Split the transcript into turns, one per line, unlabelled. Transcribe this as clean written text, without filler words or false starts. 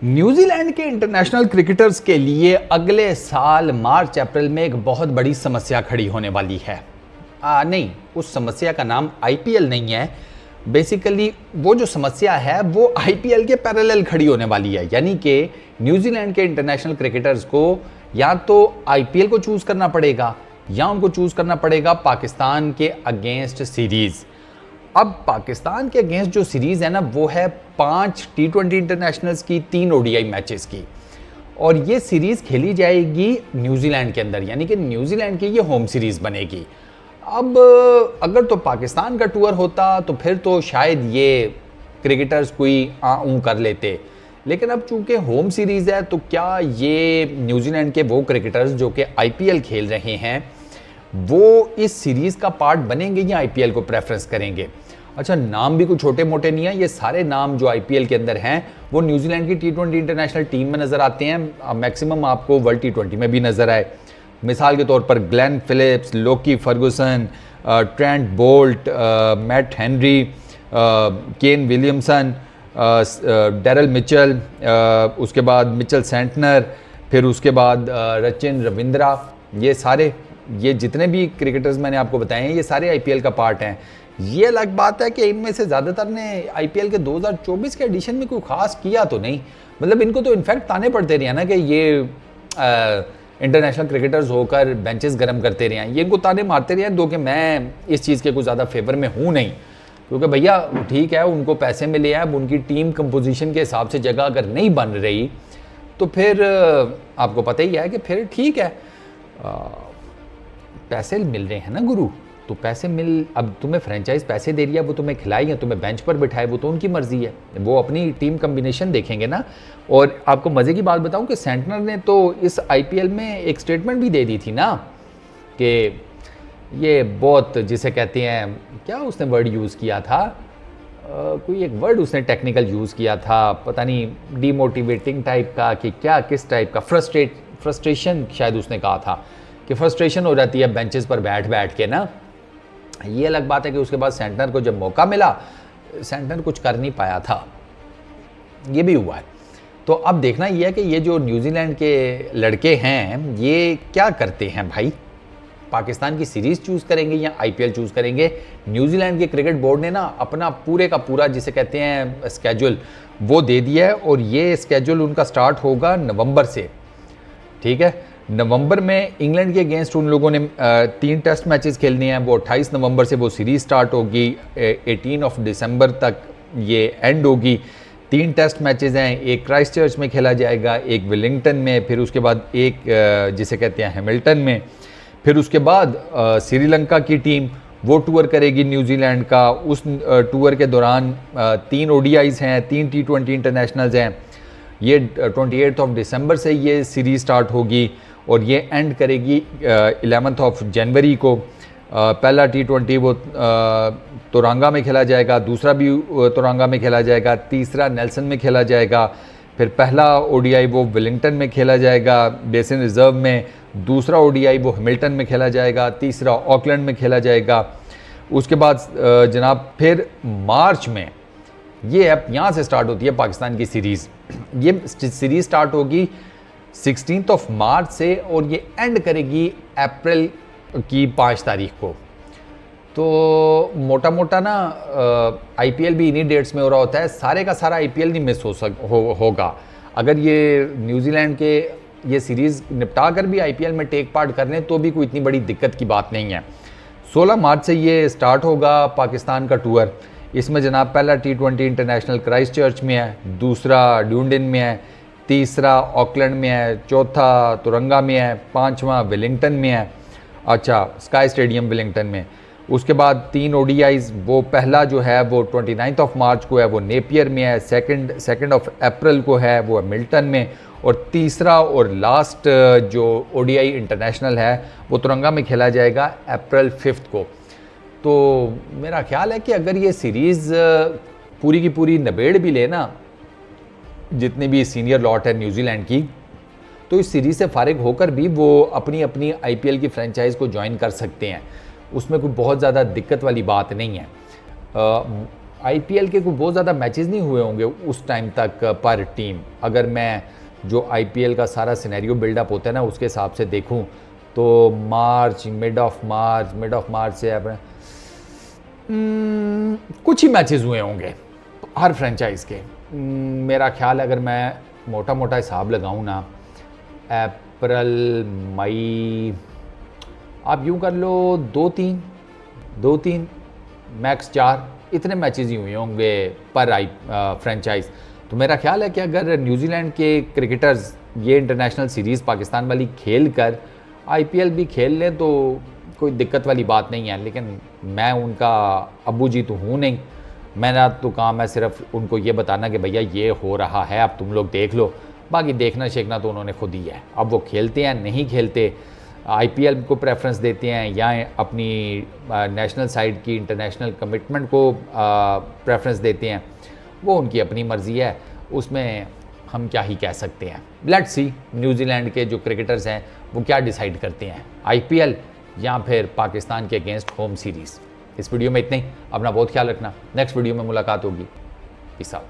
New Zealand के international cricketers के लिए अगले साल मार्च अप्रैल में एक बहुत बड़ी समस्या खड़ी होने वाली है। नहीं, उस समस्या का नाम आईपीएल नहीं है। बेसिकली वो जो समस्या है वो आईपीएल के पैरेलल खड़ी होने वाली है। यानी कि न्यूजीलैंड के इंटरनेशनल क्रिकेटर्स को या तो आईपीएल को चूज करना पड़ेगा या उनको चूज करना पड़ेगा पाकिस्तान के अगेंस्ट सीरीज। अब पाकिस्तान के अगेंस्ट जो सीरीज है ना वो है 5 T20 इंटरनेशनल्स की, 3 ओडीआई मैचेस की, और ये सीरीज खेली जाएगी न्यूजीलैंड के अंदर, यानी कि न्यूजीलैंड की ये होम सीरीज बनेगी। अब अगर तो पाकिस्तान का टूर होता तो फिर तो शायद ये क्रिकेटर्स कोई कर लेते, लेकिन अब चूंकि होम सीरीज है तो क्या ये न्यूजीलैंड के वो क्रिकेटर्स जो कि आईपीएल खेल रहे हैं वो इस सीरीज का पार्ट बनेंगे या आईपीएल को प्रेफरेंस करेंगे। अच्छा, नाम भी कुछ छोटे मोटे नहीं है, ये सारे नाम जो आईपीएल के अंदर हैं वो न्यूजीलैंड की T20 इंटरनेशनल टीम में नजर आते हैं। मैक्सिमम आपको वर्ल्ड T20 में भी नजर आए। मिसाल के तौर पर Glenn Phillips, Lockie Ferguson, Trent Boult, Matt Henry, Kane Williamson, Daryl Mitchell, उसके बाद मिचेल सेंटनर, फिर उसके बाद रचिन रविंद्रा, ये जितने भी क्रिकेटर्स मैंने आपको बताए हैं ये सारे आईपीएल का पार्ट हैं। ये अलग बात है कि इनमें से ज़्यादातर ने आईपीएल के 2024 के एडिशन में कोई खास किया तो नहीं। मतलब इनको तो इनफैक्ट ताने पड़ते रहे ना कि ये इंटरनेशनल क्रिकेटर्स होकर बेंचेस गर्म करते रहे हैं। ये इनको ताने मारते रहे हैं दो कि मैं इस चीज़ के कुछ ज़्यादा फेवर में हूँ नहीं, क्योंकि भैया ठीक है उनको पैसे मिले हैं, अब उनकी टीम कंपोजिशन के हिसाब से जगह अगर नहीं बन रही तो फिर आपको पता ही है कि फिर ठीक है, पैसे मिल रहे हैं ना गुरु, तो पैसे अब तुम्हें फ्रेंचाइज पैसे दे रही है, वो तुम्हें खिलाई है, तुम्हें बेंच पर बिठाए, वो तो उनकी मर्जी है, वो अपनी टीम कम्बिनेशन देखेंगे ना। और आपको मज़े की बात बताऊं कि सेंटनर ने तो इस आईपीएल में एक स्टेटमेंट भी दे दी थी ना कि ये बहुत, जिसे कहते हैं, क्या उसने वर्ड यूज़ किया था, कोई एक वर्ड उसने टेक्निकल यूज़ किया था, पता नहीं डीमोटिवेटिंग टाइप का कि क्या, किस टाइप का, फ्रस्ट्रेशन शायद उसने कहा था कि फ्रस्ट्रेशन हो जाती है बेंचेस पर बैठ बैठ के ना। ये अलग बात है कि उसके बाद सेंटनर को जब मौका मिला सेंटनर कुछ कर नहीं पाया था, ये भी हुआ है। तो अब देखना ये है कि ये जो न्यूजीलैंड के लड़के हैं ये क्या करते हैं भाई, पाकिस्तान की सीरीज चूज करेंगे या आईपीएल चूज करेंगे। न्यूजीलैंड के क्रिकेट बोर्ड ने ना अपना पूरे का पूरा, जिसे कहते हैं, स्केड्यूल वो दे दिया है, और ये स्केड्यूल उनका स्टार्ट होगा नवंबर से। ठीक है, नवंबर में इंग्लैंड के अगेंस्ट उन लोगों ने 3 टेस्ट मैचेस खेलने हैं, वो 28 नवंबर से वो सीरीज स्टार्ट होगी, 18 दिसंबर तक ये एंड होगी। 3 टेस्ट मैचेस हैं, एक क्राइस्ट चर्च में खेला जाएगा, एक वेलिंगटन में, फिर उसके बाद एक जिसे कहते हैं हैमिल्टन में। फिर उसके बाद श्रीलंका की टीम वो टूर करेगी न्यूजीलैंड का। उस टूर के दौरान 3 ओडीआईज हैं, 3 T20 इंटरनेशनल्स हैं। ये 28 दिसंबर से ये सीरीज स्टार्ट होगी और ये एंड करेगी 11 जनवरी को। पहला T20 वो तोरंगा में खेला जाएगा, दूसरा भी तोरंगा में खेला जाएगा, तीसरा नेल्सन में खेला जाएगा, फिर पहला ओडीआई वो वेलिंगटन में खेला जाएगा बेसिन रिजर्व में, दूसरा ओडीआई वो हैमिल्टन में खेला जाएगा, तीसरा ऑकलैंड में खेला जाएगा। उसके बाद जनाब फिर मार्च में ये अब यहाँ से स्टार्ट होती है पाकिस्तान की सीरीज़। ये सीरीज़ स्टार्ट होगी 16 मार्च से और ये एंड करेगी अप्रैल की 5 तारीख को। तो मोटा मोटा ना आईपीएल भी इन्हीं डेट्स में हो रहा होता है, सारे का सारा आईपीएल नहीं मिस होगा। अगर ये न्यूजीलैंड के ये सीरीज़ निपटा कर भी आईपीएल में टेक पार्ट कर लें तो भी कोई इतनी बड़ी दिक्कत की बात नहीं है। 16 मार्च से ये स्टार्ट होगा पाकिस्तान का टूर। इसमें जनाब पहला T20 इंटरनेशनल क्राइस्ट चर्च में है, दूसरा ड्यूंडन में है, तीसरा ऑकलैंड में है, चौथा तोरंगा में है, 5वां वेलिंगटन में है, अच्छा स्काई स्टेडियम वेलिंगटन में। उसके बाद 3 ओडीआईज, वो पहला जो है वो 29 मार्च को है, वो नेपियर में है, सेकेंड अप्रैल को है वो मिल्टन में, और तीसरा और लास्ट जो ओडीआई इंटरनेशनल है वो तोरंगा में खेला जाएगा अप्रैल 5 को। तो मेरा ख्याल है कि अगर ये सीरीज़ पूरी की पूरी निबेड़ भी ले ना, जितने भी सीनियर लॉट है न्यूजीलैंड की, तो इस सीरीज़ से फारिग होकर भी वो अपनी अपनी आईपीएल की फ्रेंचाइज को ज्वाइन कर सकते हैं। उसमें कोई बहुत ज़्यादा दिक्कत वाली बात नहीं है। आईपीएल के कोई बहुत ज़्यादा मैचेस नहीं हुए होंगे उस टाइम तक पर टीम। अगर मैं जो आईपीएल का सारा सिनेरियो बिल्डअप होता है ना उसके हिसाब से देखूं तो मिड ऑफ मार्च से अपने कुछ ही मैचेस हुए होंगे हर फ्रेंचाइज के। मेरा ख्याल है अगर मैं मोटा मोटा हिसाब लगाऊं ना, अप्रैल मई आप यूँ कर लो 2-3 मैक्स 4 इतने मैचेस ही हुए होंगे पर फ्रेंचाइज। तो मेरा ख्याल है कि अगर न्यूजीलैंड के क्रिकेटर्स ये इंटरनेशनल सीरीज़ पाकिस्तान वाली खेल कर आईपीएल भी खेल लें तो कोई दिक्कत वाली बात नहीं है। लेकिन मैं उनका अब्बू जी तो हूँ नहीं, मेरा तो काम है सिर्फ उनको ये बताना कि भैया ये हो रहा है, अब तुम लोग देख लो। बाकी देखना शेखना तो उन्होंने खुद ही है। अब वो खेलते हैं नहीं खेलते, आईपीएल को प्रेफरेंस देते हैं या अपनी नेशनल साइड की इंटरनेशनल कमिटमेंट को प्रेफरेंस देते हैं, वो उनकी अपनी मर्ज़ी है, उसमें हम क्या ही कह सकते हैं। लेट्स सी न्यूजीलैंड के जो क्रिकेटर्स हैं वो क्या डिसाइड करते हैं, आईपीएल या फिर पाकिस्तान के अगेंस्ट होम सीरीज़। इस वीडियो में इतना ही, अपना बहुत ख्याल रखना, नेक्स्ट वीडियो में मुलाकात होगी। Peace out.